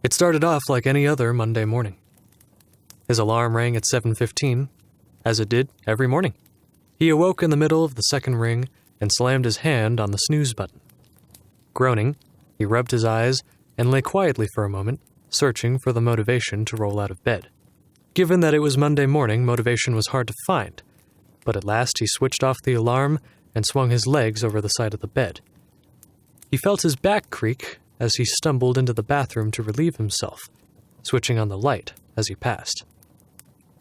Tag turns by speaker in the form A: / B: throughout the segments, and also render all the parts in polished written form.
A: It started off like any other Monday morning. His alarm rang at 7:15, as it did every morning. He awoke in the middle of the second ring and slammed his hand on the snooze button. Groaning, he rubbed his eyes and lay quietly for a moment, searching for the motivation to roll out of bed. Given that it was Monday morning, motivation was hard to find, but at last he switched off the alarm and swung his legs over the side of the bed. He felt his back creak as he stumbled into the bathroom to relieve himself, switching on the light as he passed.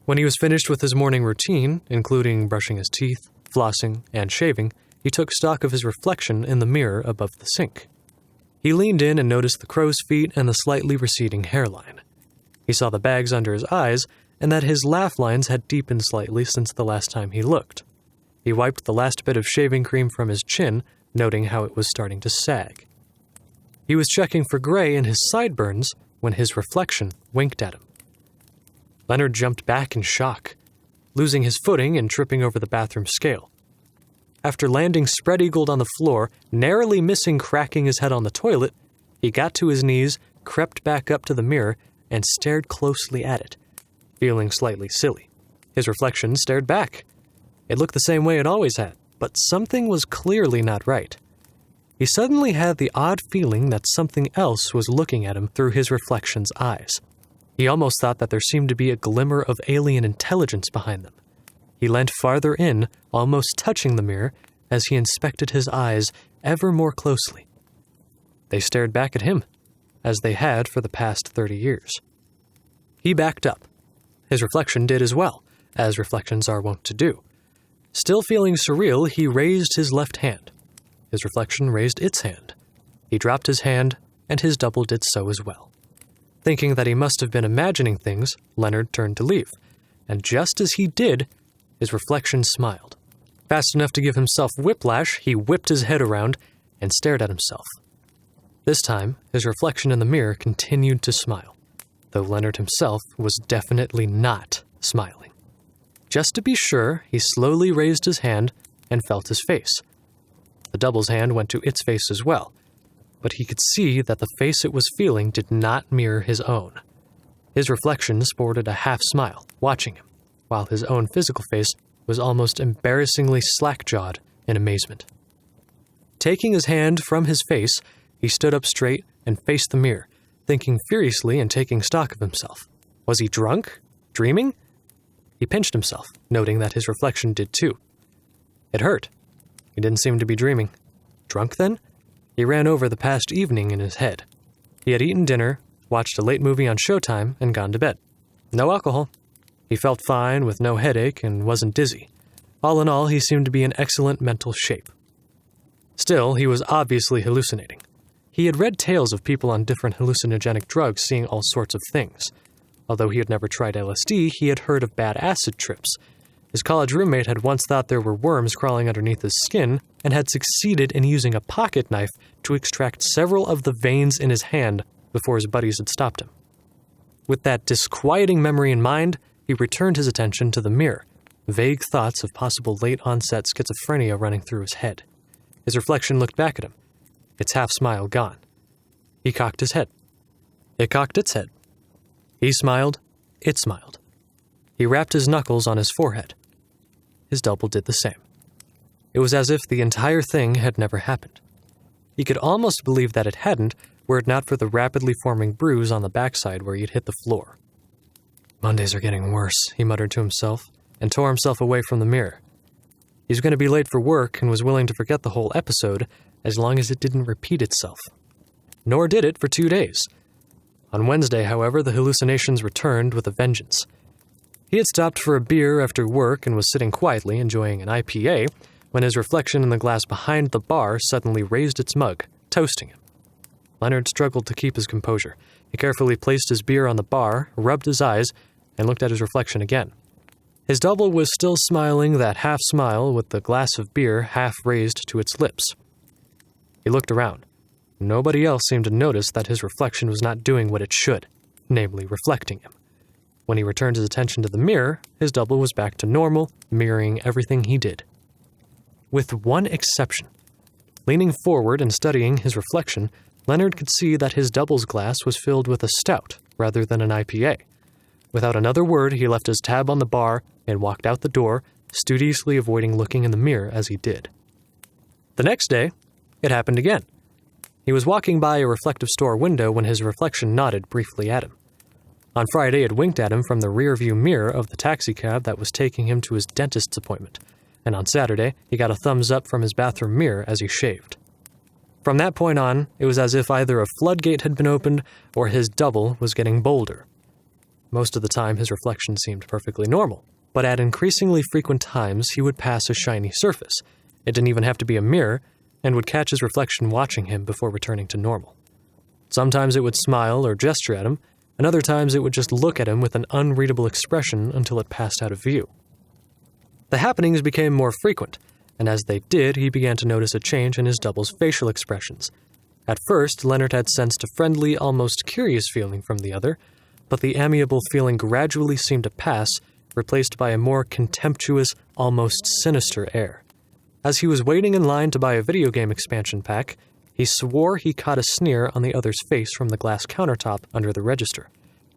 A: When he was finished with his morning routine, including brushing his teeth, flossing, and shaving, he took stock of his reflection in the mirror above the sink. He leaned in and noticed the crow's feet and the slightly receding hairline. He saw the bags under his eyes and that his laugh lines had deepened slightly since the last time he looked. He wiped the last bit of shaving cream from his chin, noting how it was starting to sag. He was checking for gray in his sideburns when his reflection winked at him. Leonard jumped back in shock, losing his footing and tripping over the bathroom scale. After landing spread-eagled on the floor, narrowly missing cracking his head on the toilet, he got to his knees, crept back up to the mirror, and stared closely at it, feeling slightly silly. His reflection stared back. It looked the same way it always had, but something was clearly not right. He suddenly had the odd feeling that something else was looking at him through his reflection's eyes. He almost thought that there seemed to be a glimmer of alien intelligence behind them. He leant farther in, almost touching the mirror, as he inspected his eyes ever more closely. They stared back at him, as they had for the past 30 years. He backed up. His reflection did as well, as reflections are wont to do. Still feeling surreal, he raised his left hand. His reflection raised its hand. He dropped his hand, and his double did so as well. Thinking that he must have been imagining things, Leonard turned to leave, and just as he did, his reflection smiled. Fast enough to give himself whiplash, he whipped his head around and stared at himself. This time, his reflection in the mirror continued to smile, though Leonard himself was definitely not smiling. Just to be sure, he slowly raised his hand and felt his face. The double's hand went to its face as well, but he could see that the face it was feeling did not mirror his own. His reflection sported a half smile, watching him, while his own physical face was almost embarrassingly slack-jawed in amazement. Taking his hand from his face, he stood up straight and faced the mirror, thinking furiously and taking stock of himself. Was he drunk? Dreaming? He pinched himself, noting that his reflection did too. It hurt. He didn't seem to be dreaming. Drunk then? He ran over the past evening in his head. He had eaten dinner, watched a late movie on Showtime, and gone to bed. No alcohol. He felt fine with no headache and wasn't dizzy. All in all, he seemed to be in excellent mental shape. Still, he was obviously hallucinating. He had read tales of people on different hallucinogenic drugs seeing all sorts of things. Although he had never tried LSD, he had heard of bad acid trips. His college roommate had once thought there were worms crawling underneath his skin and had succeeded in using a pocket knife to extract several of the veins in his hand before his buddies had stopped him. With that disquieting memory in mind, he returned his attention to the mirror, vague thoughts of possible late-onset schizophrenia running through his head. His reflection looked back at him, its half-smile gone. He cocked his head. It cocked its head. He smiled. It smiled. He rapped his knuckles on his forehead. His double did the same. It was as if the entire thing had never happened. He could almost believe that it hadn't, were it not for the rapidly forming bruise on the backside where he'd hit the floor. Mondays are getting worse, he muttered to himself, and tore himself away from the mirror. He was going to be late for work and was willing to forget the whole episode as long as it didn't repeat itself. Nor did it for 2 days. On Wednesday, however, the hallucinations returned with a vengeance. He had stopped for a beer after work and was sitting quietly enjoying an IPA when his reflection in the glass behind the bar suddenly raised its mug, toasting him. Leonard struggled to keep his composure. He carefully placed his beer on the bar, rubbed his eyes, and looked at his reflection again. His double was still smiling that half smile with the glass of beer half raised to its lips. He looked around. Nobody else seemed to notice that his reflection was not doing what it should, namely reflecting him. When he returned his attention to the mirror, his double was back to normal, mirroring everything he did. With one exception. Leaning forward and studying his reflection, Leonard could see that his double's glass was filled with a stout rather than an IPA. Without another word, he left his tab on the bar and walked out the door, studiously avoiding looking in the mirror as he did. The next day, it happened again. He was walking by a reflective store window when his reflection nodded briefly at him. On Friday, it winked at him from the rearview mirror of the taxicab that was taking him to his dentist's appointment, and on Saturday, he got a thumbs up from his bathroom mirror as he shaved. From that point on, it was as if either a floodgate had been opened or his double was getting bolder. Most of the time, his reflection seemed perfectly normal, but at increasingly frequent times, he would pass a shiny surface. It didn't even have to be a mirror, and would catch his reflection watching him before returning to normal. Sometimes it would smile or gesture at him, and other times it would just look at him with an unreadable expression until it passed out of view. The happenings became more frequent, and as they did, he began to notice a change in his double's facial expressions. At first, Leonard had sensed a friendly, almost curious feeling from the other, but the amiable feeling gradually seemed to pass, replaced by a more contemptuous, almost sinister air. As he was waiting in line to buy a video game expansion pack, he swore he caught a sneer on the other's face from the glass countertop under the register.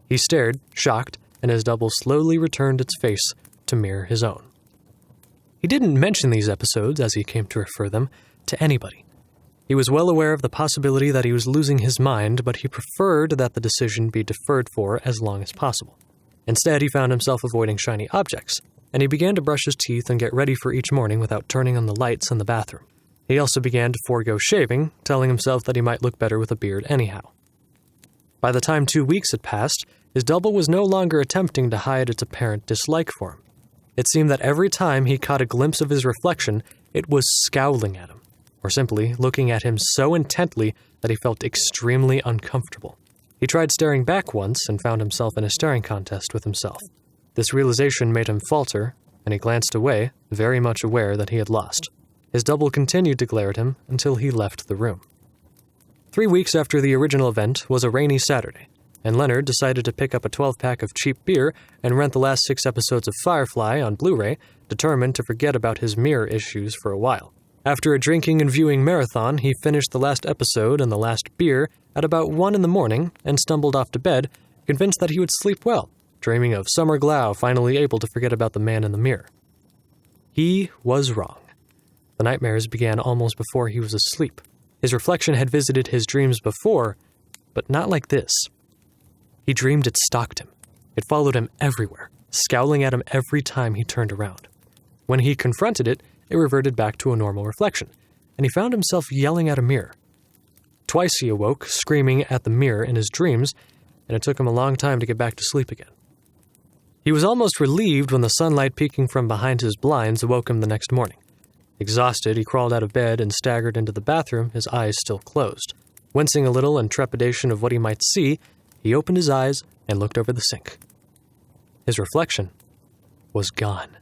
A: He stared, shocked, and his double slowly returned its face to mirror his own. He didn't mention these episodes, as he came to refer them, to anybody. He was well aware of the possibility that he was losing his mind, but he preferred that the decision be deferred for as long as possible. Instead, he found himself avoiding shiny objects, and he began to brush his teeth and get ready for each morning without turning on the lights in the bathroom. He also began to forego shaving, telling himself that he might look better with a beard anyhow. By the time 2 weeks had passed, his double was no longer attempting to hide its apparent dislike for him. It seemed that every time he caught a glimpse of his reflection, it was scowling at him, or simply looking at him so intently that he felt extremely uncomfortable. He tried staring back once and found himself in a staring contest with himself. This realization made him falter, and he glanced away, very much aware that he had lost. His double continued to glare at him until he left the room. 3 weeks after the original event was a rainy Saturday, and Leonard decided to pick up a 12-pack of cheap beer and rent the last 6 episodes of Firefly on Blu-ray, determined to forget about his mirror issues for a while. After a drinking and viewing marathon, he finished the last episode and the last beer at about 1 in the morning and stumbled off to bed, convinced that he would sleep well, dreaming of Summer Glau finally able to forget about the man in the mirror. He was wrong. The nightmares began almost before he was asleep. His reflection had visited his dreams before, but not like this. He dreamed it stalked him. It followed him everywhere, scowling at him every time he turned around. When he confronted it, it reverted back to a normal reflection, and he found himself yelling at a mirror. Twice he awoke, screaming at the mirror in his dreams, and it took him a long time to get back to sleep again. He was almost relieved when the sunlight peeking from behind his blinds awoke him the next morning. Exhausted, he crawled out of bed and staggered into the bathroom, his eyes still closed. Wincing a little in trepidation of what he might see, he opened his eyes and looked over the sink. His reflection was gone.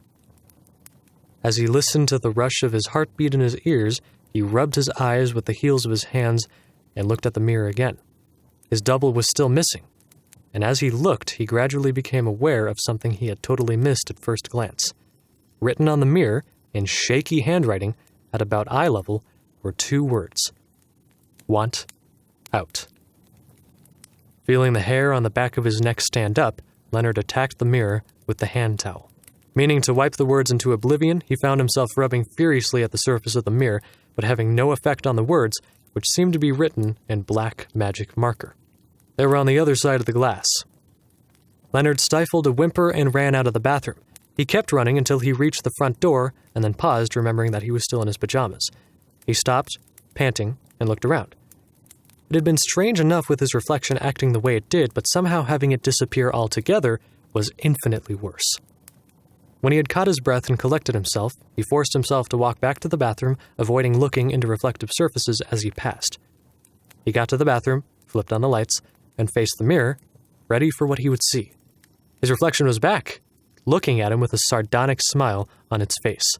A: As he listened to the rush of his heartbeat in his ears, he rubbed his eyes with the heels of his hands and looked at the mirror again. His double was still missing, and as he looked, he gradually became aware of something he had totally missed at first glance. Written on the mirror, in shaky handwriting, at about eye level, were 2 words. Want out. Feeling the hair on the back of his neck stand up, Leonard attacked the mirror with the hand towel. Meaning to wipe the words into oblivion, he found himself rubbing furiously at the surface of the mirror, but having no effect on the words, which seemed to be written in black magic marker. They were on the other side of the glass. Leonard stifled a whimper and ran out of the bathroom. He kept running until he reached the front door, and then paused, remembering that he was still in his pajamas. He stopped, panting, and looked around. It had been strange enough with his reflection acting the way it did, but somehow having it disappear altogether was infinitely worse. When he had caught his breath and collected himself, he forced himself to walk back to the bathroom, avoiding looking into reflective surfaces as he passed. He got to the bathroom, flipped on the lights, and faced the mirror, ready for what he would see. His reflection was back, looking at him with a sardonic smile on its face.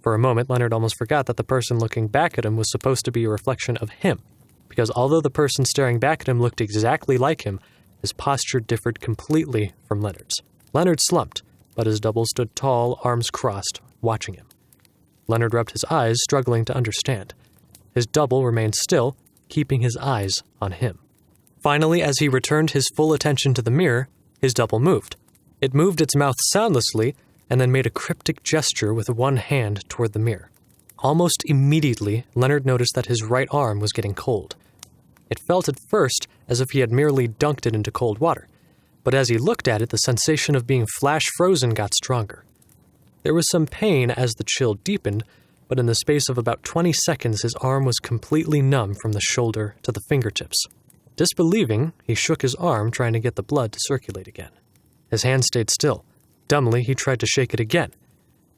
A: For a moment, Leonard almost forgot that the person looking back at him was supposed to be a reflection of him, because although the person staring back at him looked exactly like him, his posture differed completely from Leonard's. Leonard slumped, but his double stood tall, arms crossed, watching him. Leonard rubbed his eyes, struggling to understand. His double remained still, keeping his eyes on him. Finally, as he returned his full attention to the mirror, his double moved. It moved its mouth soundlessly and then made a cryptic gesture with one hand toward the mirror. Almost immediately, Leonard noticed that his right arm was getting cold. It felt at first as if he had merely dunked it into cold water, but as he looked at it, the sensation of being flash frozen got stronger. There was some pain as the chill deepened, but in the space of about 20 seconds, his arm was completely numb from the shoulder to the fingertips. Disbelieving, he shook his arm, trying to get the blood to circulate again. His hand stayed still. Dumbly, he tried to shake it again.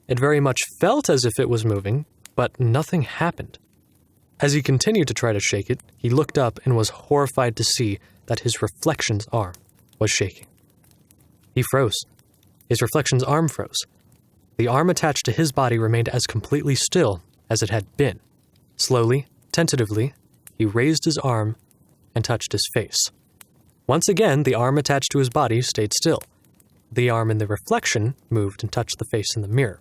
A: It very much felt as if it was moving, but nothing happened. As he continued to try to shake it, he looked up and was horrified to see that his reflection's arm was shaking. He froze. His reflection's arm froze. The arm attached to his body remained as completely still as it had been. Slowly, tentatively, he raised his arm and touched his face. Once again, the arm attached to his body stayed still. The arm in the reflection moved and touched the face in the mirror.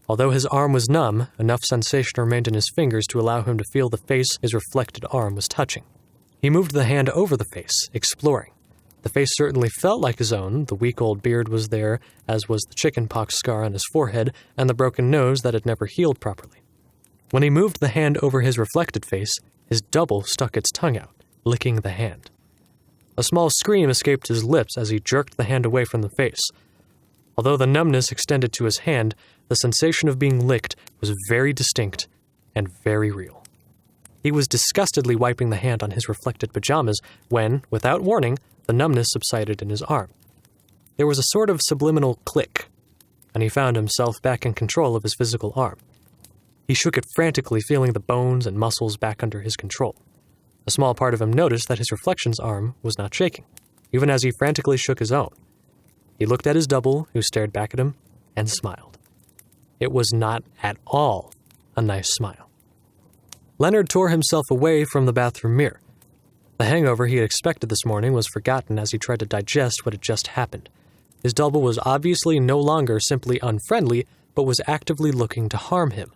A: Although his arm was numb, enough sensation remained in his fingers to allow him to feel the face his reflected arm was touching. He moved the hand over the face, exploring. The face certainly felt like his own. The week-old beard was there, as was the chickenpox scar on his forehead and the broken nose that had never healed properly. When he moved the hand over his reflected face, his double stuck its tongue out, licking the hand. A small scream escaped his lips as he jerked the hand away from the face. Although the numbness extended to his hand, the sensation of being licked was very distinct and very real. He was disgustedly wiping the hand on his reflected pajamas when, without warning, the numbness subsided in his arm. There was a sort of subliminal click, and he found himself back in control of his physical arm. He shook it frantically, feeling the bones and muscles back under his control. A small part of him noticed that his reflection's arm was not shaking, even as he frantically shook his own. He looked at his double, who stared back at him, and smiled. It was not at all a nice smile. Leonard tore himself away from the bathroom mirror. The hangover he had expected this morning was forgotten as he tried to digest what had just happened. His double was obviously no longer simply unfriendly, but was actively looking to harm him.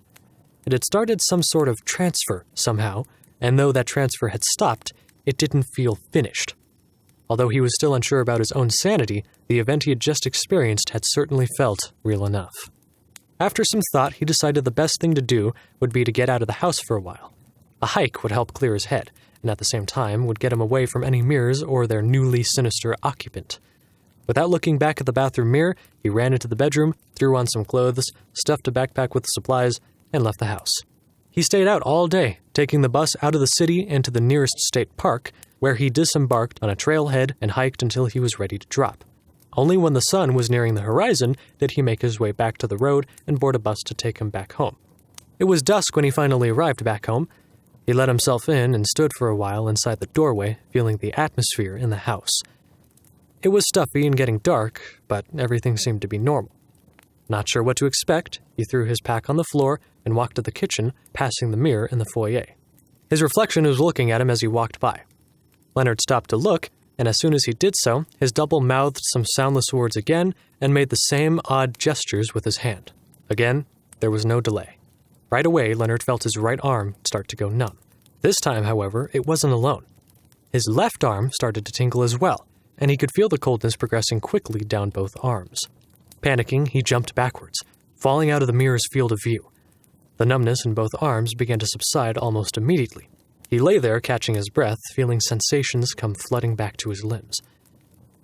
A: It had started some sort of transfer somehow, and though that transfer had stopped, it didn't feel finished. Although he was still unsure about his own sanity, the event he had just experienced had certainly felt real enough. After some thought, he decided the best thing to do would be to get out of the house for a while. A hike would help clear his head, and at the same time would get him away from any mirrors or their newly sinister occupant. Without looking back at the bathroom mirror, he ran into the bedroom, threw on some clothes, stuffed a backpack with supplies, and left the house. He stayed out all day, taking the bus out of the city and to the nearest state park, where he disembarked on a trailhead and hiked until he was ready to drop. Only when the sun was nearing the horizon did he make his way back to the road and board a bus to take him back home. It was dusk when he finally arrived back home. He let himself in and stood for a while inside the doorway, feeling the atmosphere in the house. It was stuffy and getting dark, but everything seemed to be normal. Not sure what to expect, he threw his pack on the floor and walked to the kitchen, passing the mirror in the foyer. His reflection was looking at him as he walked by. Leonard stopped to look, and as soon as he did so, his double mouthed some soundless words again and made the same odd gestures with his hand. Again, there was no delay. Right away, Leonard felt his right arm start to go numb. This time, however, it wasn't alone. His left arm started to tingle as well, and he could feel the coldness progressing quickly down both arms. Panicking, he jumped backwards, falling out of the mirror's field of view. The numbness in both arms began to subside almost immediately. He lay there, catching his breath, feeling sensations come flooding back to his limbs.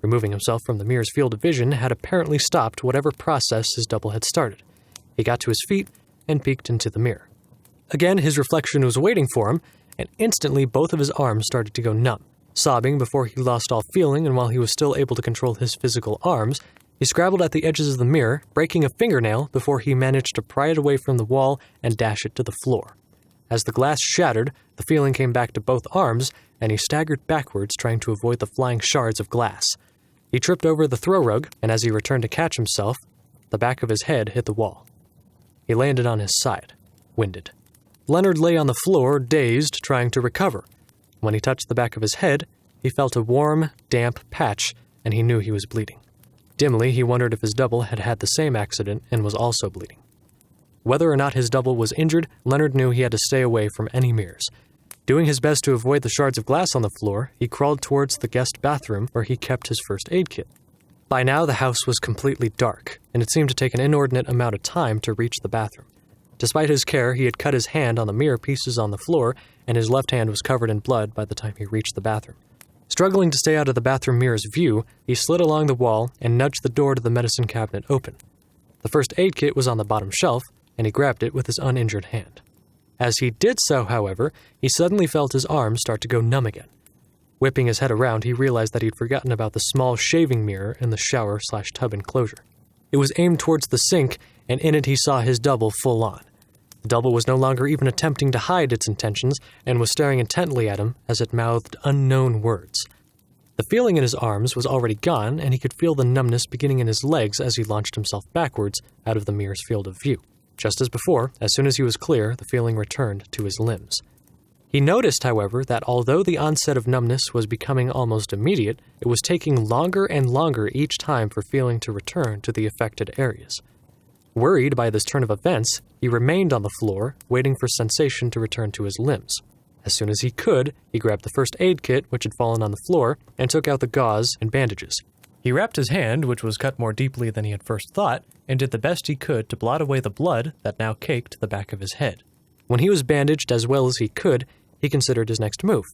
A: Removing himself from the mirror's field of vision had apparently stopped whatever process his double had started. He got to his feet and peeked into the mirror. Again, his reflection was waiting for him, and instantly both of his arms started to go numb. Sobbing before he lost all feeling, and while he was still able to control his physical arms, he scrabbled at the edges of the mirror, breaking a fingernail before he managed to pry it away from the wall and dash it to the floor. As the glass shattered, the feeling came back to both arms, and he staggered backwards, trying to avoid the flying shards of glass. He tripped over the throw rug, and as he returned to catch himself, the back of his head hit the wall. He landed on his side, winded. Leonard lay on the floor, dazed, trying to recover. When he touched the back of his head, he felt a warm, damp patch, and he knew he was bleeding. Dimly, he wondered if his double had had the same accident and was also bleeding. Whether or not his double was injured, Leonard knew he had to stay away from any mirrors. Doing his best to avoid the shards of glass on the floor, he crawled towards the guest bathroom where he kept his first aid kit. By now, the house was completely dark, and it seemed to take an inordinate amount of time to reach the bathroom. Despite his care, he had cut his hand on the mirror pieces on the floor, and his left hand was covered in blood by the time he reached the bathroom. Struggling to stay out of the bathroom mirror's view, he slid along the wall and nudged the door to the medicine cabinet open. The first aid kit was on the bottom shelf, and he grabbed it with his uninjured hand. As he did so, however, he suddenly felt his arms start to go numb again. Whipping his head around, he realized that he'd forgotten about the small shaving mirror in the shower/tub enclosure. It was aimed towards the sink, and in it he saw his double full on. The double was no longer even attempting to hide its intentions and was staring intently at him as it mouthed unknown words. The feeling in his arms was already gone, and he could feel the numbness beginning in his legs as he launched himself backwards out of the mirror's field of view. Just as before, as soon as he was clear, the feeling returned to his limbs. He noticed, however, that although the onset of numbness was becoming almost immediate, it was taking longer and longer each time for feeling to return to the affected areas. Worried by this turn of events, he remained on the floor, waiting for sensation to return to his limbs. As soon as he could, he grabbed the first aid kit, which had fallen on the floor, and took out the gauze and bandages. He wrapped his hand, which was cut more deeply than he had first thought, and did the best he could to blot away the blood that now caked the back of his head. When he was bandaged as well as he could, he considered his next move.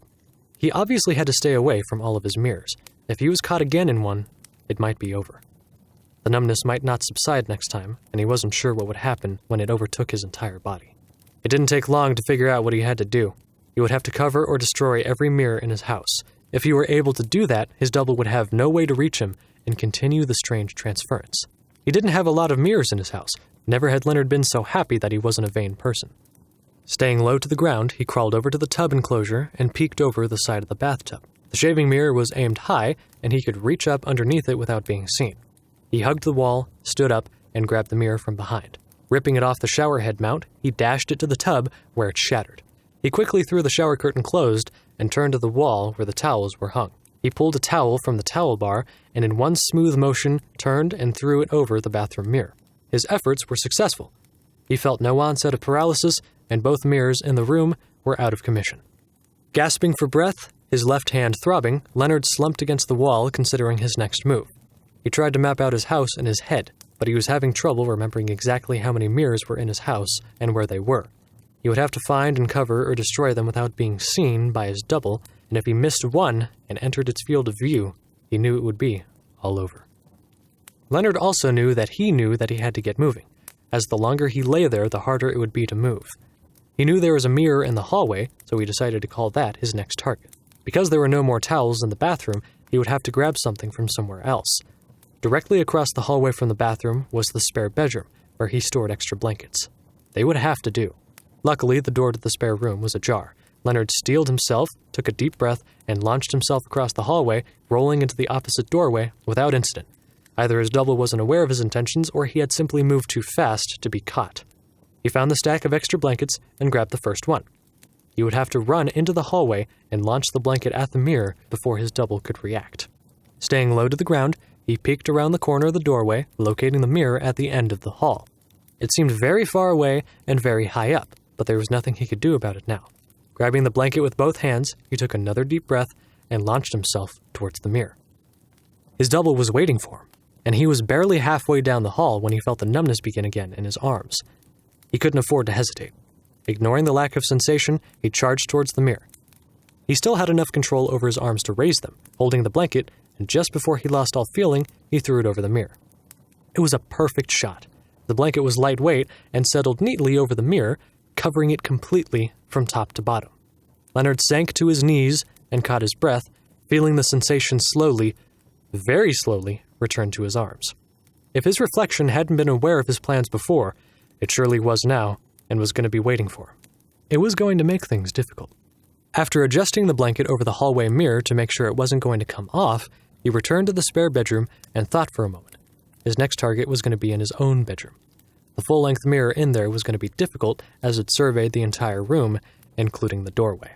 A: He obviously had to stay away from all of his mirrors. If he was caught again in one, it might be over. The numbness might not subside next time, and he wasn't sure what would happen when it overtook his entire body. It didn't take long to figure out what he had to do. He would have to cover or destroy every mirror in his house. If he were able to do that, his double would have no way to reach him and continue the strange transference. He didn't have a lot of mirrors in his house. Never had Leonard been so happy that he wasn't a vain person. Staying low to the ground, he crawled over to the tub enclosure and peeked over the side of the bathtub. The shaving mirror was aimed high, and he could reach up underneath it without being seen. He hugged the wall, stood up, and grabbed the mirror from behind. Ripping it off the shower head mount, he dashed it to the tub, where it shattered. He quickly threw the shower curtain closed and turned to the wall where the towels were hung. He pulled a towel from the towel bar and in one smooth motion turned and threw it over the bathroom mirror. His efforts were successful. He felt no onset of paralysis, and both mirrors in the room were out of commission. Gasping for breath, his left hand throbbing, Leonard slumped against the wall, considering his next move. He tried to map out his house in his head, but he was having trouble remembering exactly how many mirrors were in his house and where they were. He would have to find and cover or destroy them without being seen by his double, and if he missed one and entered its field of view, he knew it would be all over. Leonard also knew that he had to get moving, as the longer he lay there, the harder it would be to move. He knew there was a mirror in the hallway, so he decided to call that his next target. Because there were no more towels in the bathroom, he would have to grab something from somewhere else. Directly across the hallway from the bathroom was the spare bedroom, where he stored extra blankets. They would have to do. Luckily, the door to the spare room was ajar. Leonard steeled himself, took a deep breath, and launched himself across the hallway, rolling into the opposite doorway without incident. Either his double wasn't aware of his intentions, or he had simply moved too fast to be caught. He found the stack of extra blankets and grabbed the first one. He would have to run into the hallway and launch the blanket at the mirror before his double could react. Staying low to the ground, he peeked around the corner of the doorway, locating the mirror at the end of the hall. It seemed very far away and very high up, but there was nothing he could do about it now. Grabbing the blanket with both hands, he took another deep breath and launched himself towards the mirror. His double was waiting for him, and he was barely halfway down the hall when he felt the numbness begin again in his arms. He couldn't afford to hesitate. Ignoring the lack of sensation, he charged towards the mirror. He still had enough control over his arms to raise them, holding the blanket, and just before he lost all feeling, he threw it over the mirror. It was a perfect shot. The blanket was lightweight and settled neatly over the mirror, covering it completely from top to bottom. Leonard sank to his knees and caught his breath, feeling the sensation slowly, very slowly, return to his arms. If his reflection hadn't been aware of his plans before, it surely was now, and was going to be waiting for him. It was going to make things difficult. After adjusting the blanket over the hallway mirror to make sure it wasn't going to come off, he returned to the spare bedroom and thought for a moment. His next target was going to be in his own bedroom. The full-length mirror in there was going to be difficult as it surveyed the entire room, including the doorway.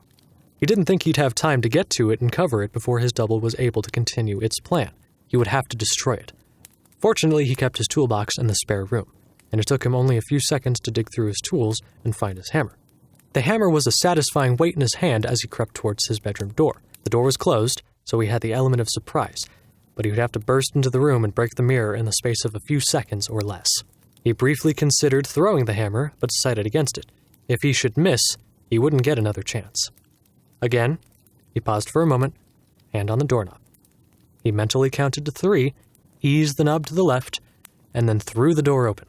A: He didn't think he'd have time to get to it and cover it before his double was able to continue its plan. He would have to destroy it. Fortunately, he kept his toolbox in the spare room, and it took him only a few seconds to dig through his tools and find his hammer. The hammer was a satisfying weight in his hand as he crept towards his bedroom door. The door was closed, so he had the element of surprise, but he would have to burst into the room and break the mirror in the space of a few seconds or less. He briefly considered throwing the hammer, but decided against it. If he should miss, he wouldn't get another chance. Again, he paused for a moment, hand on the doorknob. He mentally counted to 3, eased the knob to the left, and then threw the door open.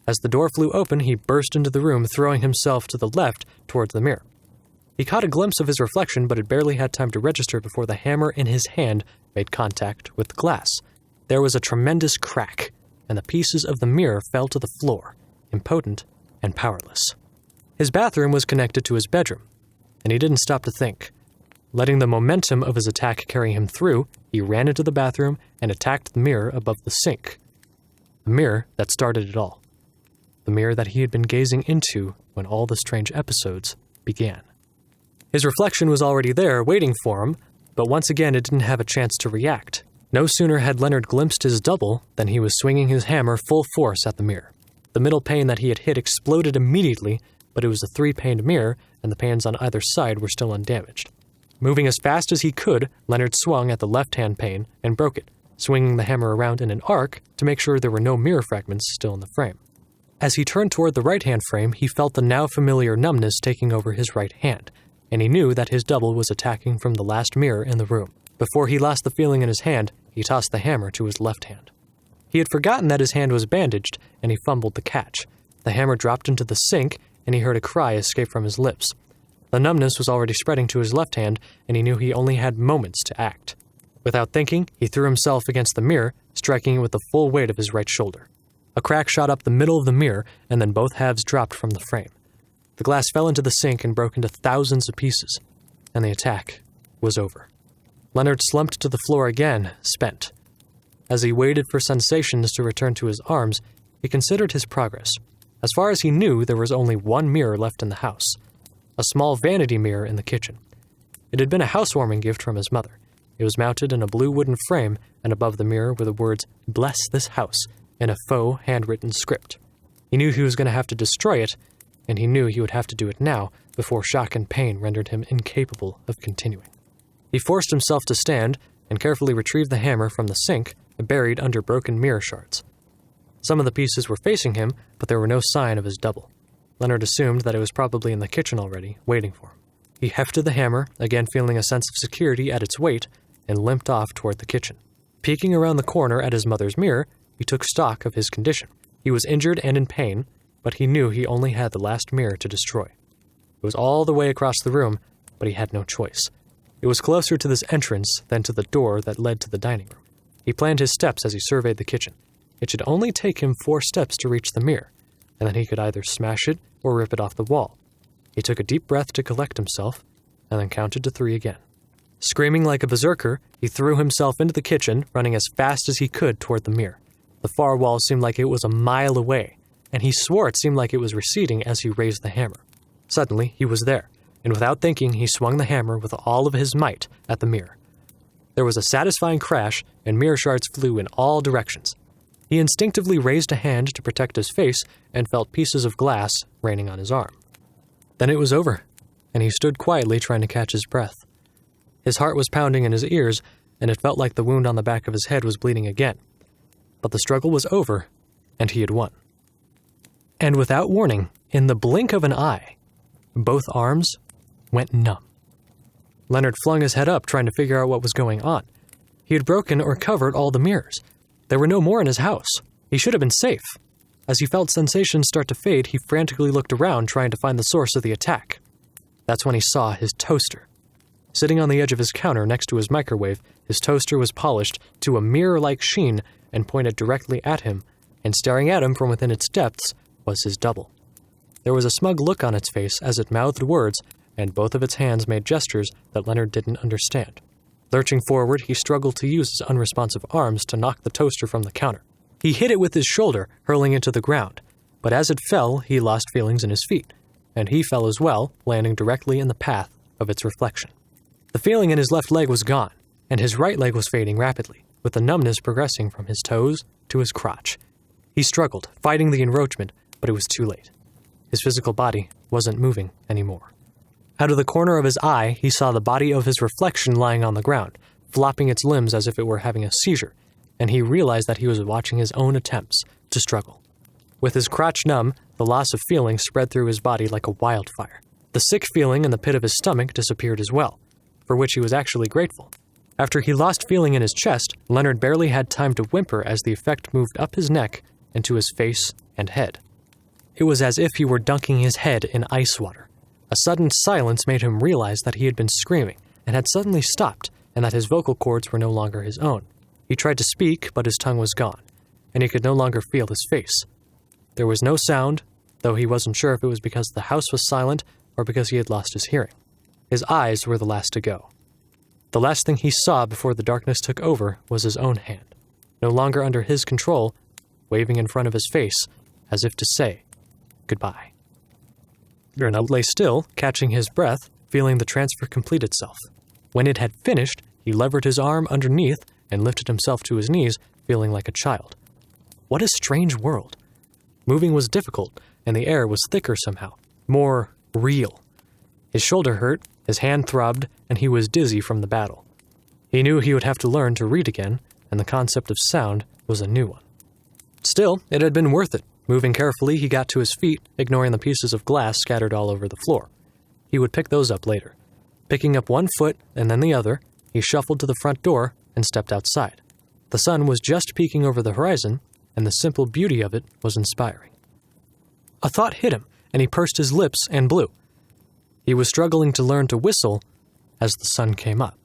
A: As the door flew open, he burst into the room, throwing himself to the left towards the mirror. He caught a glimpse of his reflection, but had barely had time to register before the hammer in his hand made contact with the glass. There was a tremendous crack, and the pieces of the mirror fell to the floor, impotent and powerless. His bathroom was connected to his bedroom, and he didn't stop to think. Letting the momentum of his attack carry him through, he ran into the bathroom and attacked the mirror above the sink. The mirror that started it all. The mirror that he had been gazing into when all the strange episodes began. His reflection was already there, waiting for him, but once again it didn't have a chance to react. No sooner had Leonard glimpsed his double than he was swinging his hammer full force at the mirror. The middle pane that he had hit exploded immediately, but it was a 3-paned mirror, and the panes on either side were still undamaged. Moving as fast as he could, Leonard swung at the left-hand pane and broke it, swinging the hammer around in an arc to make sure there were no mirror fragments still in the frame. As he turned toward the right-hand frame, he felt the now familiar numbness taking over his right hand, and he knew that his double was attacking from the last mirror in the room. Before he lost the feeling in his hand, he tossed the hammer to his left hand. He had forgotten that his hand was bandaged, and he fumbled the catch. The hammer dropped into the sink, and he heard a cry escape from his lips. The numbness was already spreading to his left hand, and he knew he only had moments to act. Without thinking, he threw himself against the mirror, striking it with the full weight of his right shoulder. A crack shot up the middle of the mirror, and then both halves dropped from the frame. The glass fell into the sink and broke into thousands of pieces, and the attack was over. Leonard slumped to the floor again, spent. As he waited for sensations to return to his arms, he considered his progress. As far as he knew, there was only one mirror left in the house, a small vanity mirror in the kitchen. It had been a housewarming gift from his mother. It was mounted in a blue wooden frame, and above the mirror were the words, "Bless this house," in a faux handwritten script. He knew he was going to have to destroy it, and he knew he would have to do it now before shock and pain rendered him incapable of continuing. He forced himself to stand and carefully retrieved the hammer from the sink, buried under broken mirror shards. Some of the pieces were facing him, but there were no sign of his double. Leonard assumed that it was probably in the kitchen already, waiting for him. He hefted the hammer, again feeling a sense of security at its weight, and limped off toward the kitchen. Peeking around the corner at his mother's mirror, he took stock of his condition. He was injured and in pain, but he knew he only had the last mirror to destroy. It was all the way across the room, but he had no choice. It was closer to this entrance than to the door that led to the dining room. He planned his steps as he surveyed the kitchen. It should only take him 4 steps to reach the mirror, and then he could either smash it or rip it off the wall. He took a deep breath to collect himself, and then counted to 3 again. Screaming like a berserker, he threw himself into the kitchen, running as fast as he could toward the mirror. The far wall seemed like it was a mile away, and he swore it seemed like it was receding as he raised the hammer. Suddenly, he was there, and without thinking, he swung the hammer with all of his might at the mirror. There was a satisfying crash, and mirror shards flew in all directions. He instinctively raised a hand to protect his face and felt pieces of glass raining on his arm. Then it was over, and he stood quietly trying to catch his breath. His heart was pounding in his ears, and it felt like the wound on the back of his head was bleeding again. But the struggle was over, and he had won. And without warning, in the blink of an eye, both arms went numb. Leonard flung his head up, trying to figure out what was going on. He had broken or covered all the mirrors. There were no more in his house. He should have been safe. As he felt sensations start to fade, he frantically looked around, trying to find the source of the attack. That's when he saw his toaster. Sitting on the edge of his counter next to his microwave, his toaster was polished to a mirror-like sheen and pointed directly at him, and staring at him from within its depths was his double. There was a smug look on its face as it mouthed words, and both of its hands made gestures that Leonard didn't understand. Lurching forward, he struggled to use his unresponsive arms to knock the toaster from the counter. He hit it with his shoulder, hurling it to the ground, but as it fell, he lost feelings in his feet, and he fell as well, landing directly in the path of its reflection. The feeling in his left leg was gone, and his right leg was fading rapidly, with the numbness progressing from his toes to his crotch. He struggled, fighting the encroachment, but it was too late. His physical body wasn't moving anymore. Out of the corner of his eye, he saw the body of his reflection lying on the ground, flopping its limbs as if it were having a seizure, and he realized that he was watching his own attempts to struggle. With his crotch numb, the loss of feeling spread through his body like a wildfire. The sick feeling in the pit of his stomach disappeared as well, for which he was actually grateful. After he lost feeling in his chest, Leonard barely had time to whimper as the effect moved up his neck into his face and head. It was as if he were dunking his head in ice water. A sudden silence made him realize that he had been screaming and had suddenly stopped, and that his vocal cords were no longer his own. He tried to speak, but his tongue was gone, and he could no longer feel his face. There was no sound, though he wasn't sure if it was because the house was silent or because he had lost his hearing. His eyes were the last to go. The last thing he saw before the darkness took over was his own hand, no longer under his control, waving in front of his face as if to say goodbye. Renaud lay still, catching his breath, feeling the transfer complete itself. When it had finished, he levered his arm underneath and lifted himself to his knees, feeling like a child. What a strange world. Moving was difficult, and the air was thicker somehow, more real. His shoulder hurt, his hand throbbed, and he was dizzy from the battle. He knew he would have to learn to read again, and the concept of sound was a new one. Still, it had been worth it. Moving carefully, he got to his feet, ignoring the pieces of glass scattered all over the floor. He would pick those up later. Picking up one foot and then the other, he shuffled to the front door and stepped outside. The sun was just peeking over the horizon, and the simple beauty of it was inspiring. A thought hit him, and he pursed his lips and blew. He was struggling to learn to whistle as the sun came up.